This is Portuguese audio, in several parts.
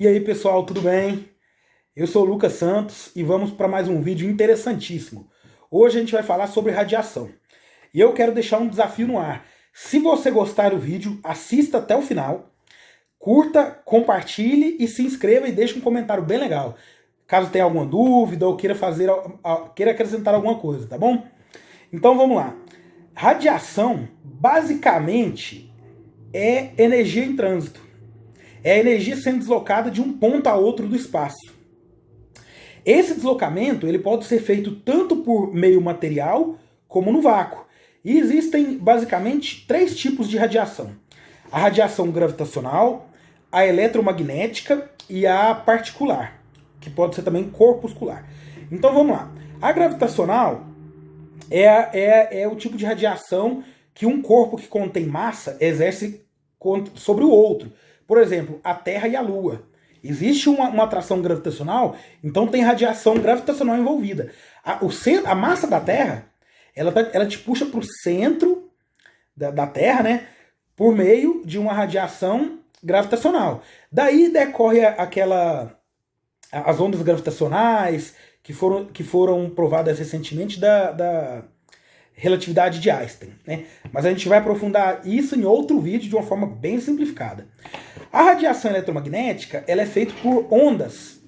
E aí pessoal, tudo bem? Eu sou o Lucas Santos e vamos para mais um vídeo interessantíssimo. Hoje a gente vai falar sobre radiação. E eu quero deixar um desafio no ar. Se você gostar do vídeo, assista até o final, curta, compartilhe e se inscreva e deixe um comentário bem legal. Caso tenha alguma dúvida ou queira acrescentar alguma coisa, tá bom? Então vamos lá. Radiação, basicamente, é energia em trânsito. É a energia sendo deslocada de um ponto a outro do espaço. Esse deslocamento ele pode ser feito tanto por meio material como no vácuo. E existem basicamente três tipos de radiação: a radiação gravitacional, a eletromagnética e a particular, que pode ser também corpuscular. Então vamos lá. A gravitacional é o tipo de radiação que um corpo que contém massa exerce sobre o outro. Por exemplo, a Terra e a Lua. Existe uma atração gravitacional, então tem radiação gravitacional envolvida. A massa da Terra, ela te puxa para o centro da Terra, né, por meio de uma radiação gravitacional. Daí decorre as ondas gravitacionais que foram provadas recentemente da relatividade de Einstein, né? Mas a gente vai aprofundar isso em outro vídeo de uma forma bem simplificada. A radiação eletromagnética ela é feita por ondas,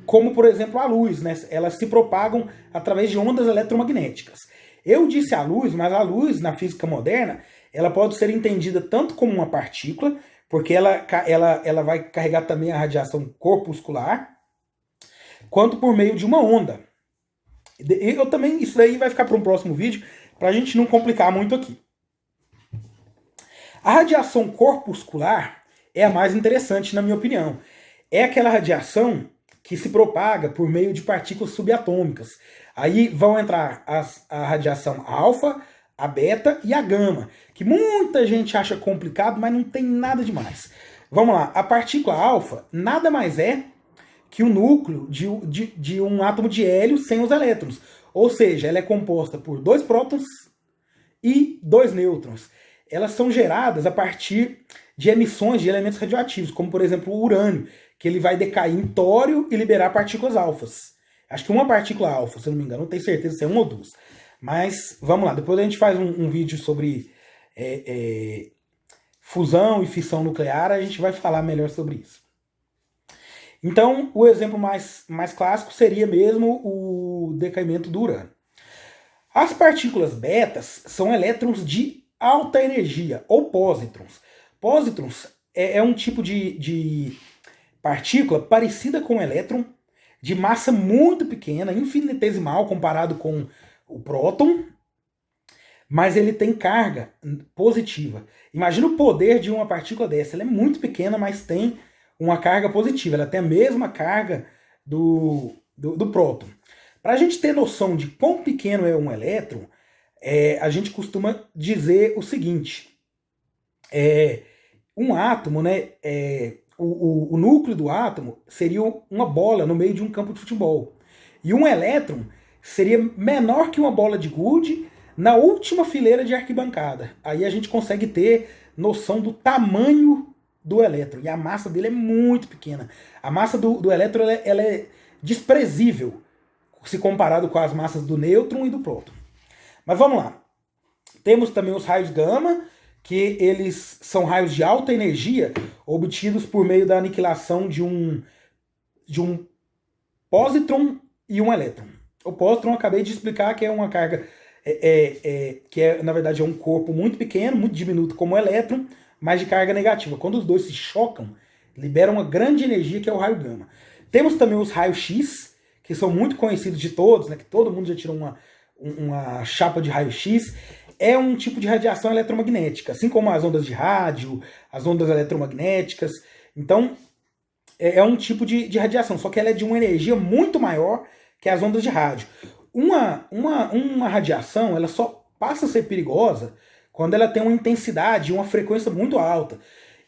como por exemplo a luz, né? Elas se propagam através de ondas eletromagnéticas. Eu disse a luz, mas a luz na física moderna ela pode ser entendida tanto como uma partícula, porque ela vai carregar também a radiação corpuscular, quanto por meio de uma onda. Isso daí vai ficar para um próximo vídeo, para a gente não complicar muito aqui. A radiação corpuscular é a mais interessante, na minha opinião. É aquela radiação que se propaga por meio de partículas subatômicas. Aí vão entrar a radiação alfa, a beta e a gama, que muita gente acha complicado, mas não tem nada demais. Vamos lá, a partícula alfa nada mais é que o núcleo de um átomo de hélio sem os elétrons. Ou seja, ela é composta por 2 prótons e 2 nêutrons. Elas são geradas a partir de emissões de elementos radioativos, como por exemplo o urânio, que ele vai decair em tório e liberar partículas alfas. Acho que uma partícula alfa, se eu não me engano, não tenho certeza se é uma ou duas. Mas vamos lá, depois a gente faz um vídeo sobre fusão e fissão nuclear, a gente vai falar melhor sobre isso. Então, o exemplo mais clássico seria mesmo o decaimento do urânio. As partículas betas são elétrons de alta energia, ou pósitrons. Pósitrons é um tipo de partícula parecida com um elétron, de massa muito pequena, infinitesimal comparado com o próton, mas ele tem carga positiva. Imagina o poder de uma partícula dessa. Ela é muito pequena, mas tem uma carga positiva, ela tem a mesma carga do próton. Para a gente ter noção de quão pequeno é um elétron, a gente costuma dizer o seguinte: um átomo, né, o núcleo do átomo seria uma bola no meio de um campo de futebol. E um elétron seria menor que uma bola de gude na última fileira de arquibancada. Aí a gente consegue ter noção do tamanho do elétron, e a massa dele é muito pequena. A massa do elétron ela é desprezível se comparado com as massas do nêutron e do próton. Mas vamos lá. Temos também os raios gama, que eles são raios de alta energia obtidos por meio da aniquilação de um pósitron e um elétron. O pósitron eu acabei de explicar que é uma carga na verdade é um corpo muito pequeno, muito diminuto como o elétron, mas de carga negativa. Quando os dois se chocam, liberam uma grande energia que é o raio gama. Temos também os raios X, que são muito conhecidos de todos, né, que todo mundo já tirou uma chapa de raio X. É um tipo de radiação eletromagnética, assim como as ondas de rádio, as ondas eletromagnéticas. Então, é um tipo de radiação, só que ela é de uma energia muito maior que as ondas de rádio. Uma radiação, ela só passa a ser perigosa quando ela tem uma intensidade e uma frequência muito alta.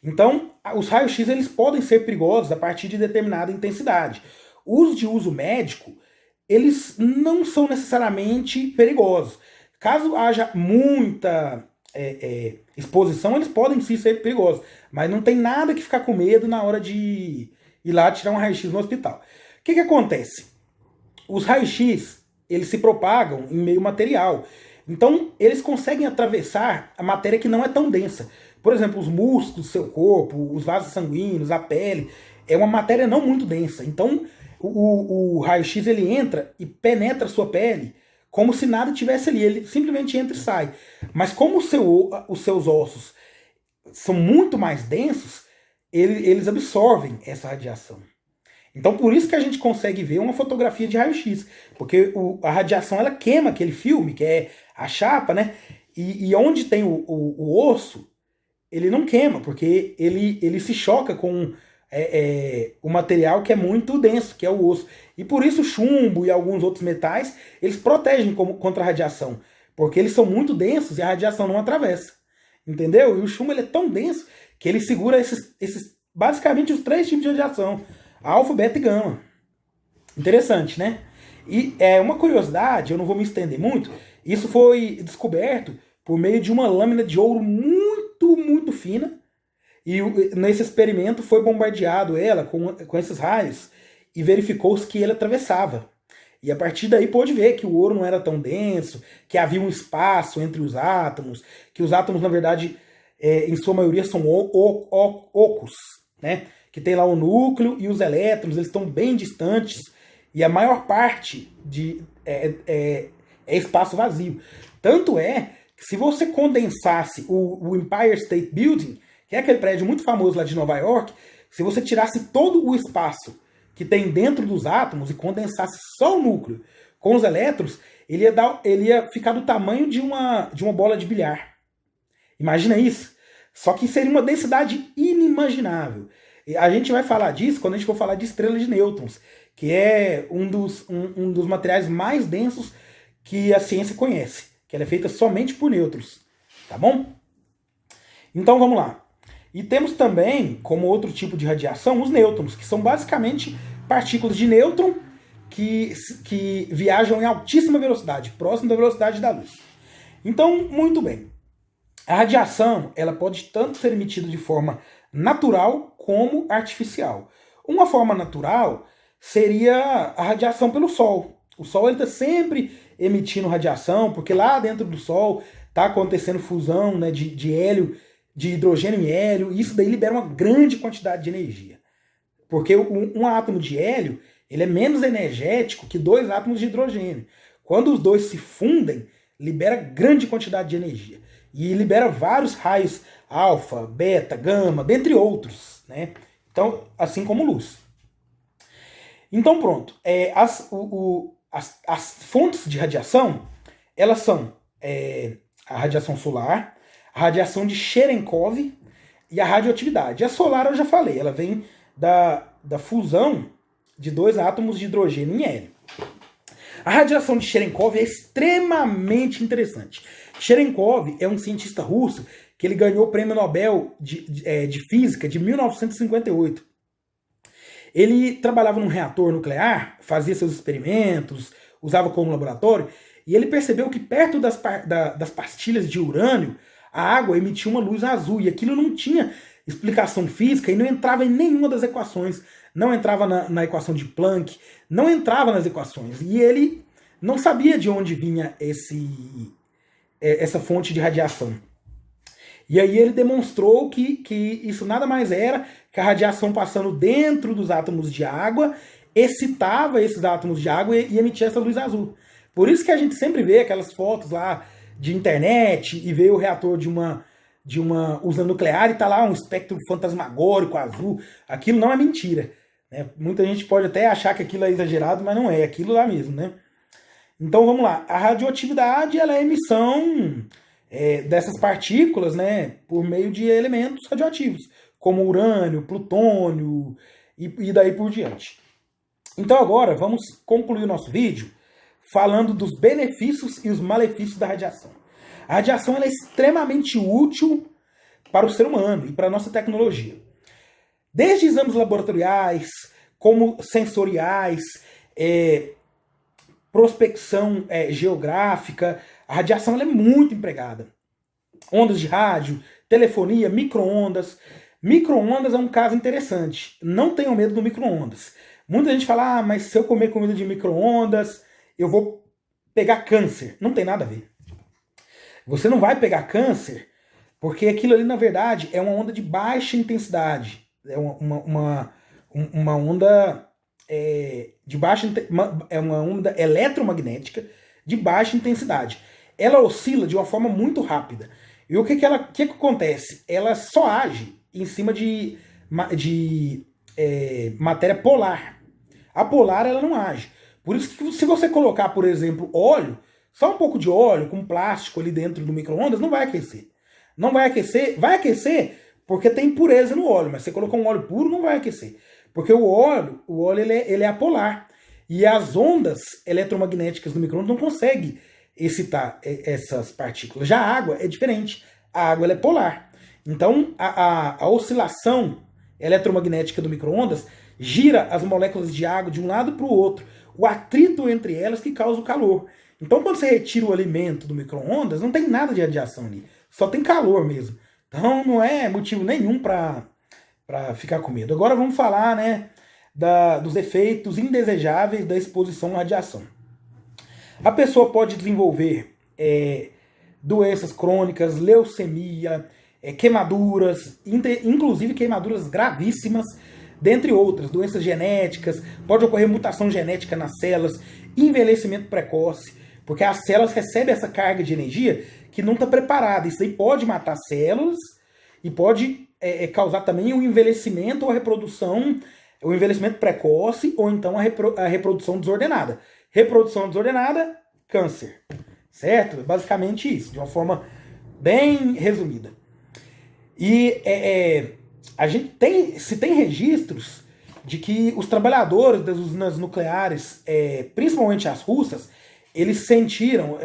Então, os raios-x eles podem ser perigosos a partir de determinada intensidade. Os de uso médico, eles não são necessariamente perigosos. Caso haja muita exposição, eles podem sim ser perigosos. Mas não tem nada que ficar com medo na hora de ir lá tirar um raio-x no hospital. O que acontece? Os raios-x, eles se propagam em meio material. Então, eles conseguem atravessar a matéria que não é tão densa. Por exemplo, os músculos do seu corpo, os vasos sanguíneos, a pele, é uma matéria não muito densa. Então, o raio-x ele entra e penetra a sua pele como se nada tivesse ali. Ele simplesmente entra e sai. Mas como os seus ossos são muito mais densos, eles absorvem essa radiação. Então por isso que a gente consegue ver uma fotografia de raio-x, porque a radiação ela queima aquele filme, que é a chapa, né? E onde tem o osso, ele não queima, porque ele se choca com o material que é muito denso, que é o osso. E por isso o chumbo e alguns outros metais, eles protegem contra a radiação, porque eles são muito densos e a radiação não atravessa. Entendeu? E o chumbo ele é tão denso que ele segura basicamente os 3 tipos de radiação: alfa, beta e gama. Interessante, né? E uma curiosidade, eu não vou me estender muito, isso foi descoberto por meio de uma lâmina de ouro muito, muito fina. E nesse experimento foi bombardeado ela com esses raios e verificou-se que ele atravessava. E a partir daí pôde ver que o ouro não era tão denso, que havia um espaço entre os átomos, que os átomos, na verdade, em sua maioria são ocos, né? Que tem lá o núcleo e os elétrons, eles estão bem distantes, e a maior parte é espaço vazio. Tanto é que se você condensasse o Empire State Building, que é aquele prédio muito famoso lá de Nova York, se você tirasse todo o espaço que tem dentro dos átomos e condensasse só o núcleo com os elétrons, ele ia ficar do tamanho de uma bola de bilhar. Imagina isso? Só que seria uma densidade inimaginável. A gente vai falar disso quando a gente for falar de estrela de nêutrons, que é um dos materiais mais densos que a ciência conhece, que ela é feita somente por nêutrons. Tá bom? Então vamos lá. E temos também, como outro tipo de radiação, os nêutrons, que são basicamente partículas de nêutron que viajam em altíssima velocidade, próximo da velocidade da luz. Então, muito bem. A radiação ela pode tanto ser emitida de forma natural como artificial. Uma forma natural seria a radiação pelo Sol. O Sol está sempre emitindo radiação, porque lá dentro do Sol está acontecendo fusão, né, de hélio, de hidrogênio e hélio, e isso daí libera uma grande quantidade de energia. Porque um átomo de hélio ele é menos energético que 2 átomos de hidrogênio. Quando os dois se fundem, libera grande quantidade de energia. E libera vários raios alfa, beta, gama, dentre outros, né? Então, assim como luz. Então pronto, as fontes de radiação, elas são a radiação solar, a radiação de Cherenkov e a radioatividade. A solar eu já falei, ela vem da fusão de 2 átomos de hidrogênio em hélio. A radiação de Cherenkov é extremamente interessante. Cherenkov é um cientista russo que ele ganhou o Prêmio Nobel de Física de 1958. Ele trabalhava num reator nuclear, fazia seus experimentos, usava como laboratório, e ele percebeu que perto das pastilhas de urânio, a água emitia uma luz azul, e aquilo não tinha explicação física e não entrava em nenhuma das equações. Não entrava na equação de Planck, não entrava nas equações. E ele não sabia de onde vinha essa fonte de radiação. E aí ele demonstrou que isso nada mais era que a radiação passando dentro dos átomos de água excitava esses átomos de água e emitia essa luz azul. Por isso que a gente sempre vê aquelas fotos lá de internet e vê o reator de uma usina nuclear e tá lá um espectro fantasmagórico azul. Aquilo não é mentira, né? Muita gente pode até achar que aquilo é exagerado, mas não é aquilo lá mesmo, né? Então vamos lá. A radioatividade ela é a emissão dessas partículas, né, por meio de elementos radioativos, como urânio, plutônio e daí por diante. Então agora vamos concluir o nosso vídeo falando dos benefícios e os malefícios da radiação. A radiação ela é extremamente útil para o ser humano e para a nossa tecnologia. Desde exames laboratoriais, como sensoriais, prospecção geográfica, a radiação ela é muito empregada. ondas de rádio, telefonia, micro-ondas. Micro-ondas é um caso interessante. Não tenham medo do micro-ondas. Muita gente fala, ah, mas se eu comer comida de micro-ondas, eu vou pegar câncer. Não tem nada a ver. Você não vai pegar câncer porque aquilo ali, na verdade, é uma onda de baixa intensidade. É uma onda de baixa, é uma onda eletromagnética de baixa intensidade. Ela oscila de uma forma muito rápida. E o que acontece? Ela só age em cima de matéria polar. A polar ela não age. Por isso que se você colocar, por exemplo, óleo, só um pouco de óleo com plástico ali dentro do micro-ondas, não vai aquecer. Não vai aquecer, vai aquecer porque tem impureza no óleo, mas você colocar um óleo puro não vai aquecer. Porque o óleo ele é apolar. E as ondas eletromagnéticas do micro-ondas não conseguem excitar essas partículas. Já a água é diferente. A água ela é polar. Então a oscilação eletromagnética do micro-ondas gira as moléculas de água de um lado para o outro. O atrito entre elas que causa o calor. Então quando você retira o alimento do micro-ondas, não tem nada de radiação ali. Só tem calor mesmo. Então não é motivo nenhum para ficar com medo. Agora vamos falar, né, dos efeitos indesejáveis da exposição à radiação. A pessoa pode desenvolver doenças crônicas, leucemia, queimaduras, inclusive queimaduras gravíssimas, dentre outras, doenças genéticas, pode ocorrer mutação genética nas células, envelhecimento precoce, porque as células recebem essa carga de energia que não está preparada. Isso aí pode matar células e pode causar também o envelhecimento ou a reprodução, o envelhecimento precoce ou então a reprodução desordenada. Reprodução desordenada, câncer. Certo? Basicamente isso, de uma forma bem resumida. E a gente se tem registros de que os trabalhadores das usinas nucleares, principalmente as russas, eles sentiram,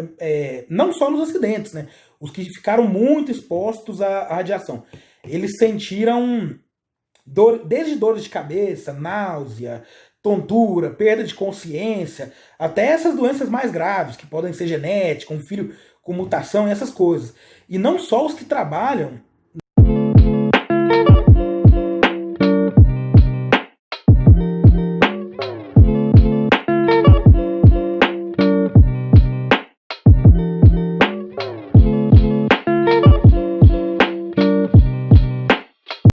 não só nos acidentes, né, os que ficaram muito expostos à radiação, eles sentiram desde dores de cabeça, náusea, tontura, perda de consciência, até essas doenças mais graves, que podem ser genéticas, um filho com mutação e essas coisas. E não só os que trabalham